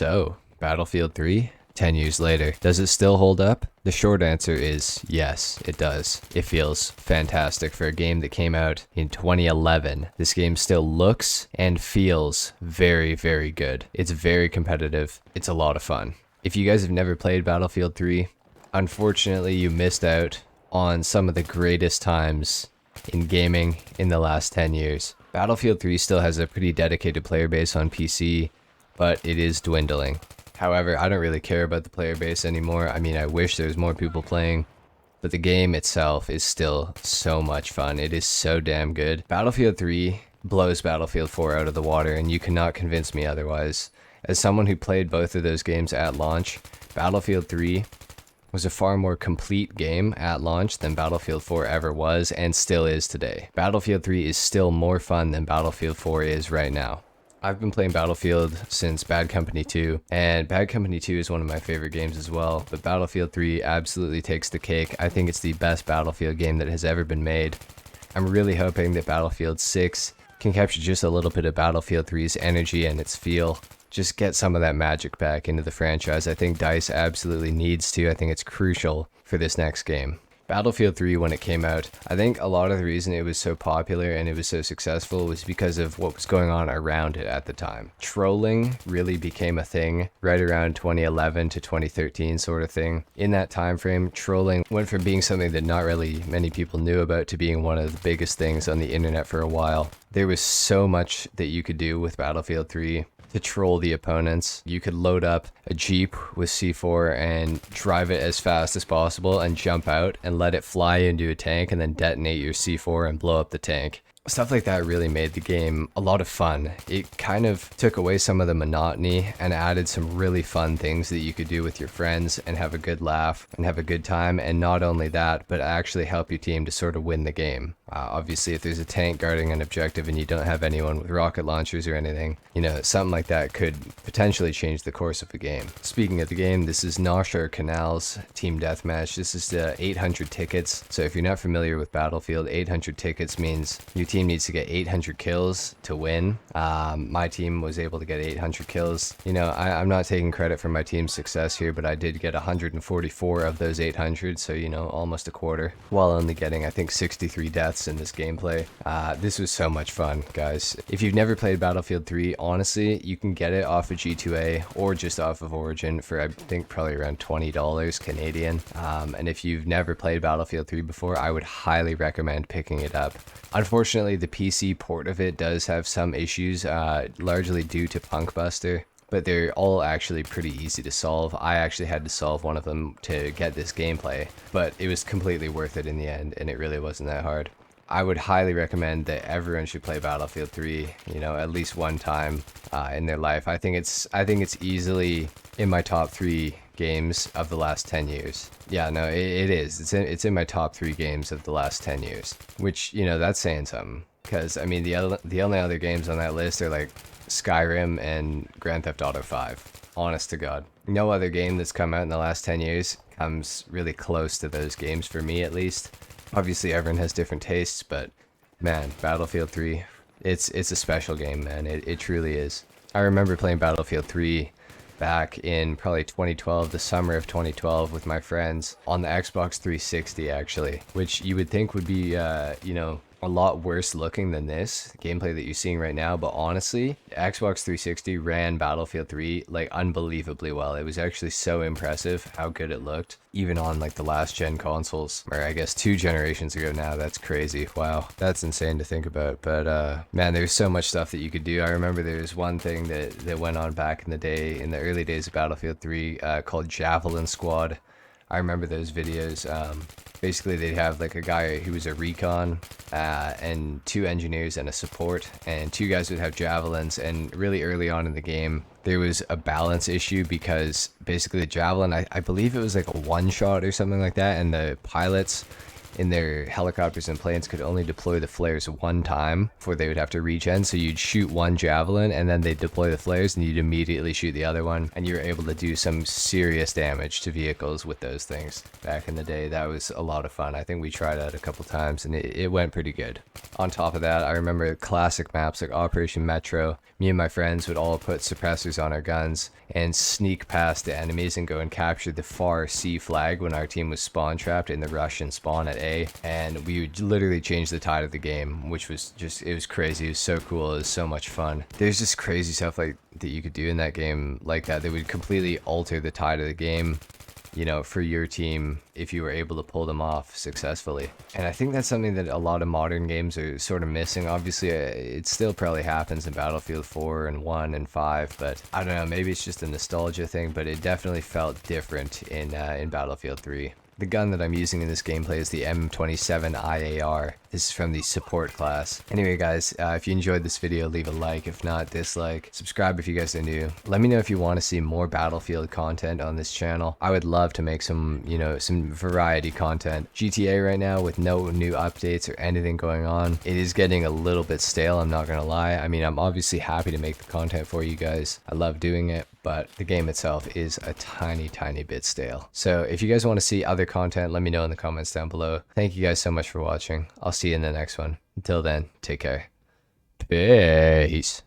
So, Battlefield 3, 10 years later, does it still hold up? The short answer is yes, it does. It feels fantastic for a game that came out in 2011. This game still looks and feels very, very good. It's very competitive. It's a lot of fun. If you guys have never played Battlefield 3, unfortunately you missed out on some of the greatest times in gaming in the last 10 years. Battlefield 3 still has a pretty dedicated player base on PC, but it is dwindling. However, I don't really care about the player base anymore. I mean, I wish there was more people playing, but the game itself is still so much fun. It is so damn good. Battlefield 3 blows Battlefield 4 out of the water, and you cannot convince me otherwise. As someone who played both of those games at launch, Battlefield 3 was a far more complete game at launch than Battlefield 4 ever was and still is today. Battlefield 3 is still more fun than Battlefield 4 is right now. I've been playing Battlefield since Bad Company 2, and Bad Company 2 is one of my favorite games as well, but Battlefield 3 absolutely takes the cake. I think it's the best Battlefield game that has ever been made. I'm really hoping that Battlefield 6 can capture just a little bit of Battlefield 3's energy and its feel. Just get some of that magic back into the franchise. I think DICE absolutely needs to. I think it's crucial for this next game. Battlefield 3, when it came out, I think a lot of the reason it was so popular and it was so successful was because of what was going on around it at the time. Trolling really became a thing right around 2011 to 2013 sort of thing. In that time frame, trolling went from being something that not really many people knew about to being one of the biggest things on the internet for a while. There was so much that you could do with Battlefield 3 to troll the opponents. You could load up a Jeep with C4 and drive it as fast as possible and jump out and let it fly into a tank and then detonate your C4 and blow up the tank. Stuff like that really made the game a lot of fun. It kind of took away some of the monotony and added some really fun things that you could do with your friends and have a good laugh and have a good time. And not only that, but actually help your team to sort of win the game. Obviously, if there's a tank guarding an objective and you don't have anyone with rocket launchers or anything, you know, something like that could potentially change the course of the game. Speaking of the game, this is Nosher Canal's Team Deathmatch. This is 800 tickets. So if you're not familiar with Battlefield, 800 tickets means your team needs to get 800 kills to win. My team was able to get 800 kills. You know, I'm not taking credit for my team's success here, but I did get 144 of those 800, so, you know, almost a quarter, while only getting, I think, 63 deaths in this gameplay. This was so much fun, guys. If you've never played Battlefield 3, honestly, you can get it off of G2A or just off of Origin for, I think, probably around $20 Canadian. And if you've never played Battlefield 3 before, I would highly recommend picking it up. Unfortunately, the PC port of it does have some issues, largely due to Punkbuster, but they're all actually pretty easy to solve. I actually had to solve one of them to get this gameplay, but it was completely worth it in the end, and it really wasn't that hard. I would highly recommend that everyone should play Battlefield 3, you know, at least one time in their life. I think it's easily in my top 3 games of the last 10 years. Yeah, no, it is. It's in my top 3 games of the last 10 years, which, you know, that's saying something. Because, I mean, the only other games on that list are like Skyrim and Grand Theft Auto 5. Honest to God. No other game that's come out in the last 10 years comes really close to those games, for me at least. Obviously, everyone has different tastes, but man, Battlefield 3, it's a special game, man. It truly is. I remember playing Battlefield 3 back in probably 2012, the summer of 2012, with my friends on the Xbox 360, actually, which you would think would be, you know, a lot worse looking than this gameplay that you're seeing right now, but honestly, Xbox 360 ran Battlefield 3 like unbelievably well. It was actually so impressive how good it looked, even on like the last gen consoles, or I guess 2 generations ago now. That's crazy. Wow, that's insane to think about. But man, there's so much stuff that you could do. I remember there was one thing that went on back in the day, in the early days of Battlefield 3, called Javelin Squad. I remember those videos. Basically, they'd have like a guy who was a recon, and 2 engineers and a support, and 2 guys would have javelins. And really early on in the game, there was a balance issue because basically the javelin, I believe it was like a one shot or something like that, and the pilots in their helicopters and planes could only deploy the flares one time before they would have to regen. So you'd shoot one javelin and then they'd deploy the flares and you'd immediately shoot the other one, and you were able to do some serious damage to vehicles with those things. Back in the day, that was a lot of fun. I think we tried that a couple times and it went pretty good. On top of that, I remember classic maps like Operation Metro. Me and my friends would all put suppressors on our guns and sneak past the enemies and go and capture the far C flag when our team was spawn trapped in the Russian spawn at A, and we would literally change the tide of the game, which was just, it was crazy. It was so cool. It was so much fun. There's just crazy stuff like that you could do in that game like that would completely alter the tide of the game, you know, for your team if you were able to pull them off successfully. And I think that's something that a lot of modern games are sort of missing. Obviously, it still probably happens in Battlefield 4 and 1 and 5, but I don't know, maybe it's just a nostalgia thing, but it definitely felt different in Battlefield 3. The gun that I'm using in this gameplay is the M27 IAR. This is from the support class. Anyway guys, if you enjoyed this video, leave a like. If not, dislike. Subscribe if you guys are new. Let me know if you want to see more Battlefield content on this channel. I would love to make some, you know, some variety content. GTA right now with no new updates or anything going on, it is getting a little bit stale, I'm not gonna lie. I mean, I'm obviously happy to make the content for you guys. I love doing it, but the game itself is a tiny bit stale. So if you guys want to see other content, let me know in the comments down below. Thank you guys so much for watching. I'll see you in the next one. Until then, take care. Peace.